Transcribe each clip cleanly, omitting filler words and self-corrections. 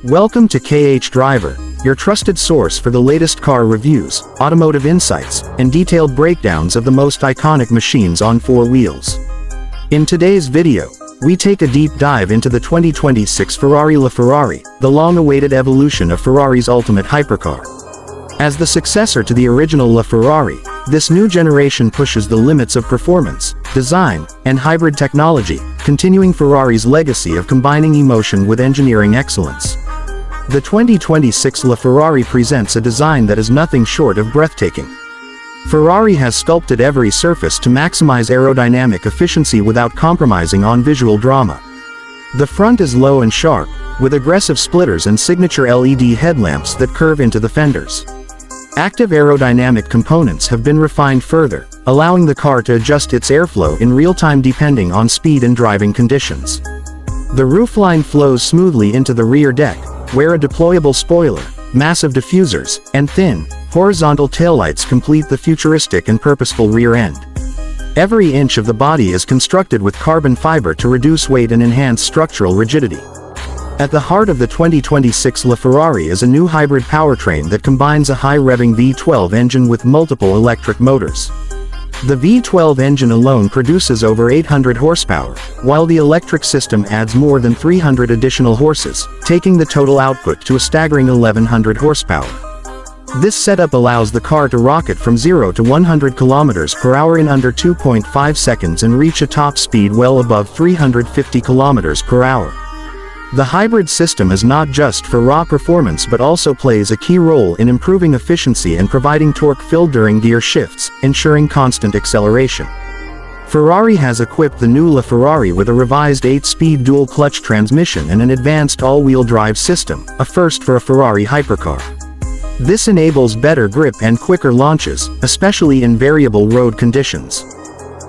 Welcome to KH Driver, your trusted source for the latest car reviews, automotive insights, and detailed breakdowns of the most iconic machines on four wheels. In today's video, we take a deep dive into the 2026 Ferrari LaFerrari, the long-awaited evolution of Ferrari's ultimate hypercar. As the successor to the original LaFerrari, this new generation pushes the limits of performance, design, and hybrid technology, continuing Ferrari's legacy of combining emotion with engineering excellence. The 2026 LaFerrari presents a design that is nothing short of breathtaking. Ferrari has sculpted every surface to maximize aerodynamic efficiency without compromising on visual drama. The front is low and sharp, with aggressive splitters and signature LED headlamps that curve into the fenders. Active aerodynamic components have been refined further, allowing the car to adjust its airflow in real time depending on speed and driving conditions. The roofline flows smoothly into the rear deck, where a deployable spoiler, massive diffusers, and thin, horizontal taillights complete the futuristic and purposeful rear end. Every inch of the body is constructed with carbon fiber to reduce weight and enhance structural rigidity. At the heart of the 2026 LaFerrari is a new hybrid powertrain that combines a high-revving V12 engine with multiple electric motors. The V12 engine alone produces over 800 horsepower, while the electric system adds more than 300 additional horses, taking the total output to a staggering 1100 horsepower. This setup allows the car to rocket from 0 to 100 km per hour in under 2.5 seconds and reach a top speed well above 350 km per hour. The hybrid system is not just for raw performance but also plays a key role in improving efficiency and providing torque fill during gear shifts, ensuring constant acceleration. Ferrari has equipped the new LaFerrari with a revised 8-speed dual-clutch transmission and an advanced all-wheel drive system, a first for a Ferrari hypercar. This enables better grip and quicker launches, especially in variable road conditions.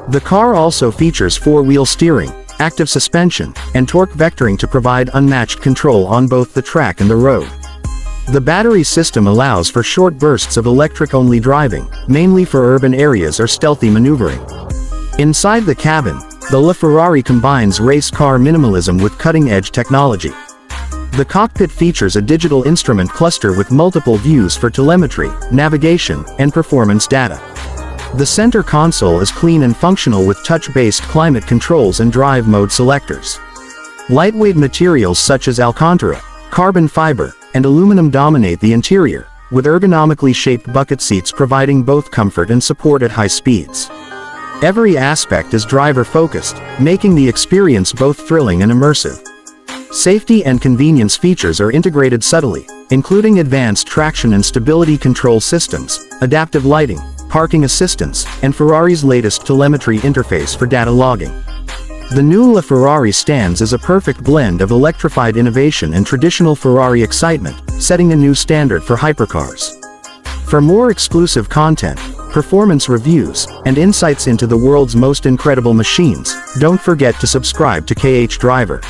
The car also features four-wheel steering, active suspension, and torque vectoring to provide unmatched control on both the track and the road. The battery system allows for short bursts of electric-only driving, mainly for urban areas or stealthy maneuvering. Inside the cabin, the LaFerrari combines race car minimalism with cutting-edge technology. The cockpit features a digital instrument cluster with multiple views for telemetry, navigation, and performance data. The center console is clean and functional with touch-based climate controls and drive mode selectors. Lightweight materials such as Alcantara, carbon fiber, and aluminum dominate the interior, with ergonomically shaped bucket seats providing both comfort and support at high speeds. Every aspect is driver-focused, making the experience both thrilling and immersive. Safety and convenience features are integrated subtly, including advanced traction and stability control systems, adaptive lighting, parking assistance, and Ferrari's latest telemetry interface for data logging. The new LaFerrari stands as a perfect blend of electrified innovation and traditional Ferrari excitement, setting a new standard for hypercars. For more exclusive content, performance reviews, and insights into the world's most incredible machines, don't forget to subscribe to KH Driver.